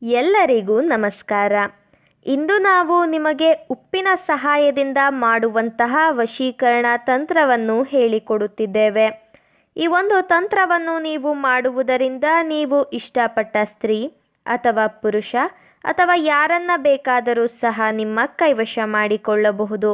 ಎಲ್ಲರಿಗೂ ನಮಸ್ಕಾರ. ಇಂದು ನಾವು ನಿಮಗೆ ಉಪ್ಪಿನ ಸಹಾಯದಿಂದ ಮಾಡುವಂತಹ ವಶೀಕರಣ ತಂತ್ರವನ್ನು ಹೇಳಿಕೊಡುತ್ತಿದ್ದೇವೆ. ಈ ಒಂದು ತಂತ್ರವನ್ನು ನೀವು ಮಾಡುವುದರಿಂದ ನೀವು ಇಷ್ಟಪಟ್ಟ ಸ್ತ್ರೀ ಅಥವಾ ಪುರುಷ ಅಥವಾ ಯಾರನ್ನ ಬೇಕಾದರೂ ಸಹ ನಿಮ್ಮ ಕೈವಶ ಮಾಡಿಕೊಳ್ಳಬಹುದು.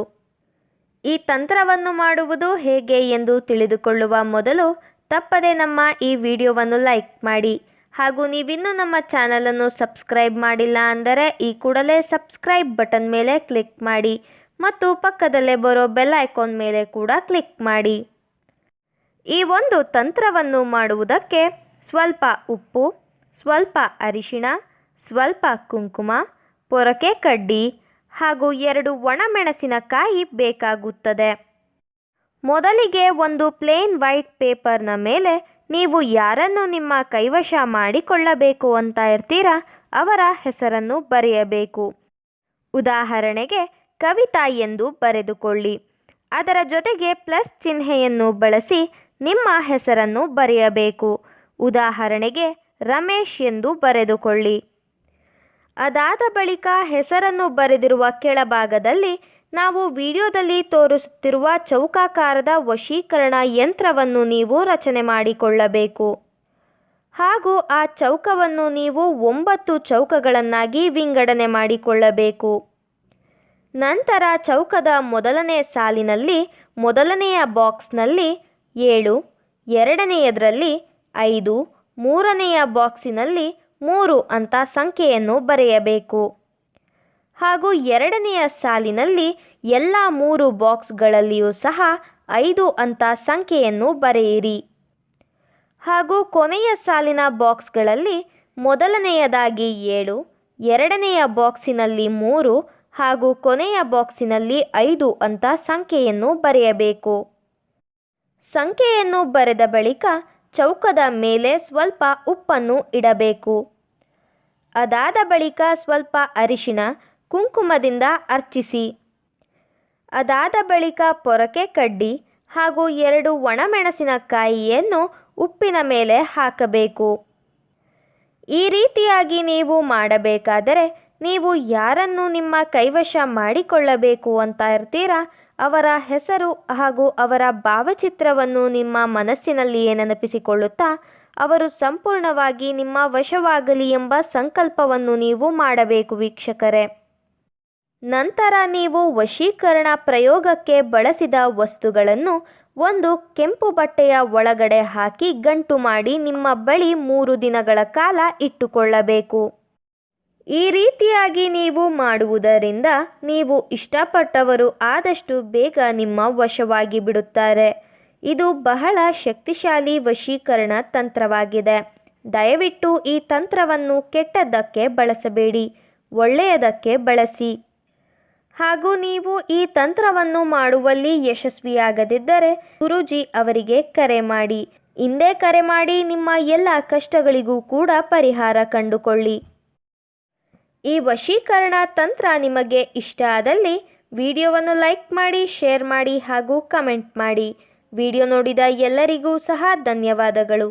ಈ ತಂತ್ರವನ್ನು ಮಾಡುವುದು ಹೇಗೆ ಎಂದು ತಿಳಿದುಕೊಳ್ಳುವ ಮೊದಲು ತಪ್ಪದೆ ನಮ್ಮ ಈ ವಿಡಿಯೋವನ್ನು ಲೈಕ್ ಮಾಡಿ. ಹಾಗೂ ನೀವಿನ್ನೂ ನಮ್ಮ ಚಾನಲನ್ನು ಸಬ್ಸ್ಕ್ರೈಬ್ ಮಾಡಿಲ್ಲ ಅಂದರೆ ಈ ಕೂಡಲೇ ಸಬ್ಸ್ಕ್ರೈಬ್ ಬಟನ್ ಮೇಲೆ ಕ್ಲಿಕ್ ಮಾಡಿ ಮತ್ತು ಪಕ್ಕದಲ್ಲೇ ಬರೋ ಬೆಲ್ ಐಕಾನ್ ಮೇಲೆ ಕೂಡ ಕ್ಲಿಕ್ ಮಾಡಿ. ಈ ಒಂದು ತಂತ್ರವನ್ನು ಮಾಡುವುದಕ್ಕೆ ಸ್ವಲ್ಪ ಉಪ್ಪು, ಸ್ವಲ್ಪ ಅರಿಶಿಣ, ಸ್ವಲ್ಪ ಕುಂಕುಮ, ಪೊರಕೆ ಕಡ್ಡಿ ಹಾಗೂ 2 ಒಣಮೆಣಸಿನಕಾಯಿ ಬೇಕಾಗುತ್ತದೆ. ಮೊದಲಿಗೆ ಒಂದು ಪ್ಲೇನ್ ವೈಟ್ ಪೇಪರ್ನ ಮೇಲೆ ನೀವು ಯಾರನ್ನು ನಿಮ್ಮ ಕೈವಶ ಮಾಡಿಕೊಳ್ಳಬೇಕು ಅಂತ ಇರ್ತೀರಾ ಅವರ ಹೆಸರನ್ನು ಬರೆಯಬೇಕು. ಉದಾಹರಣೆಗೆ ಕವಿತಾ ಎಂದು ಬರೆದುಕೊಳ್ಳಿ. ಅದರ ಜೊತೆಗೆ ಪ್ಲಸ್ ಚಿಹ್ನೆಯನ್ನು ಬಳಸಿ ನಿಮ್ಮ ಹೆಸರನ್ನು ಬರೆಯಬೇಕು. ಉದಾಹರಣೆಗೆ ರಮೇಶ್ ಎಂದು ಬರೆದುಕೊಳ್ಳಿ. ಅದಾದ ಬಳಿಕ ಹೆಸರನ್ನು ಬರೆದಿರುವ ಕೆಳಭಾಗದಲ್ಲಿ ನಾವು ವಿಡಿಯೋದಲ್ಲಿ ತೋರಿಸುತ್ತಿರುವ ಚೌಕಾಕಾರದ ವಶೀಕರಣ ಯಂತ್ರವನ್ನು ನೀವು ರಚನೆ ಮಾಡಿಕೊಳ್ಳಬೇಕು. ಹಾಗೂ ಆ ಚೌಕವನ್ನು ನೀವು 9 ಚೌಕಗಳನ್ನಾಗಿ ವಿಂಗಡಣೆ ಮಾಡಿಕೊಳ್ಳಬೇಕು. ನಂತರ ಚೌಕದ ಮೊದಲನೇ ಸಾಲಿನಲ್ಲಿ ಮೊದಲನೆಯ ಬಾಕ್ಸ್ನಲ್ಲಿ 7, ಎರಡನೆಯದರಲ್ಲಿ 5, ಮೂರನೆಯ ಬಾಕ್ಸಿನಲ್ಲಿ 3 ಅಂತ ಸಂಖ್ಯೆಯನ್ನು ಬರೆಯಬೇಕು. ಹಾಗೂ ಎರಡನೆಯ ಸಾಲಿನಲ್ಲಿ ಎಲ್ಲ 3 ಬಾಕ್ಸ್ಗಳಲ್ಲಿಯೂ ಸಹ 5 ಅಂತ ಸಂಖ್ಯೆಯನ್ನು ಬರೆಯಿರಿ. ಹಾಗೂ ಕೊನೆಯ ಸಾಲಿನ ಬಾಕ್ಸ್ಗಳಲ್ಲಿ ಮೊದಲನೆಯದಾಗಿ 7, ಎರಡನೆಯ ಬಾಕ್ಸಿನಲ್ಲಿ 3 ಹಾಗೂ ಕೊನೆಯ ಬಾಕ್ಸಿನಲ್ಲಿ 5 ಅಂತ ಸಂಖ್ಯೆಯನ್ನು ಬರೆಯಬೇಕು. ಸಂಖ್ಯೆಯನ್ನು ಬರೆದ ಬಳಿಕ ಚೌಕದ ಮೇಲೆ ಸ್ವಲ್ಪ ಉಪ್ಪನ್ನು ಇಡಬೇಕು. ಅದಾದ ಬಳಿಕ ಸ್ವಲ್ಪ ಅರಿಶಿಣ, ಕುಂಕುಮದಿಂದ ಅರ್ಚಿಸಿ. ಅದಾದ ಬಳಿಕ ಪೊರಕೆ ಕಡ್ಡಿ ಹಾಗೂ 2 ಒಣಮೆಣಸಿನಕಾಯಿಯನ್ನು ಉಪ್ಪಿನ ಮೇಲೆ ಹಾಕಬೇಕು. ಈ ರೀತಿಯಾಗಿ ನೀವು ಮಾಡಬೇಕಾದರೆ ನೀವು ಯಾರನ್ನು ನಿಮ್ಮ ಕೈವಶ ಮಾಡಿಕೊಳ್ಳಬೇಕು ಅಂತ ಇರ್ತೀರಾ ಅವರ ಹೆಸರು ಹಾಗೂ ಅವರ ಭಾವಚಿತ್ರವನ್ನು ನಿಮ್ಮ ಮನಸ್ಸಿನಲ್ಲಿಯೇ ನೆನಪಿಸಿಕೊಳ್ಳುತ್ತಾ ಅವರು ಸಂಪೂರ್ಣವಾಗಿ ನಿಮ್ಮ ವಶವಾಗಲಿ ಎಂಬ ಸಂಕಲ್ಪವನ್ನು ನೀವು ಮಾಡಬೇಕು ವೀಕ್ಷಕರೇ. ನಂತರ ನೀವು ವಶೀಕರಣ ಪ್ರಯೋಗಕ್ಕೆ ಬಳಸಿದ ವಸ್ತುಗಳನ್ನು ಒಂದು ಕೆಂಪು ಬಟ್ಟೆಯ ಒಳಗಡೆ ಹಾಕಿ ಗಂಟು ಮಾಡಿ ನಿಮ್ಮ ಬಳಿ 3 ದಿನಗಳ ಕಾಲ ಇಟ್ಟುಕೊಳ್ಳಬೇಕು. ಈ ರೀತಿಯಾಗಿ ನೀವು ಮಾಡುವುದರಿಂದ ನೀವು ಇಷ್ಟಪಟ್ಟವರು ಆದಷ್ಟು ಬೇಗ ನಿಮ್ಮ ವಶವಾಗಿ ಬಿಡುತ್ತಾರೆ. ಇದು ಬಹಳ ಶಕ್ತಿಶಾಲಿ ವಶೀಕರಣ ತಂತ್ರವಾಗಿದೆ. ದಯವಿಟ್ಟು ಈ ತಂತ್ರವನ್ನು ಕೆಟ್ಟದ್ದಕ್ಕೆ ಬಳಸಬೇಡಿ, ಒಳ್ಳೆಯದಕ್ಕೆ ಬಳಸಿ. ಹಾಗೂ ನೀವು ಈ ತಂತ್ರವನ್ನು ಮಾಡುವಲ್ಲಿ ಯಶಸ್ವಿಯಾಗದಿದ್ದರೆ ಗುರೂಜಿ ಅವರಿಗೆ ಕರೆ ಮಾಡಿ. ಹಿಂದೆ ಕರೆ ಮಾಡಿ ನಿಮ್ಮ ಎಲ್ಲ ಕಷ್ಟಗಳಿಗೂ ಕೂಡ ಪರಿಹಾರ ಕಂಡುಕೊಳ್ಳಿ. ಈ ವಶೀಕರಣ ತಂತ್ರ ನಿಮಗೆ ಇಷ್ಟ ಆದಲ್ಲಿ ವಿಡಿಯೋವನ್ನು ಲೈಕ್ ಮಾಡಿ, ಶೇರ್ ಮಾಡಿ ಹಾಗೂ ಕಮೆಂಟ್ ಮಾಡಿ. ವಿಡಿಯೋ ನೋಡಿದ ಎಲ್ಲರಿಗೂ ಸಹ ಧನ್ಯವಾದಗಳು.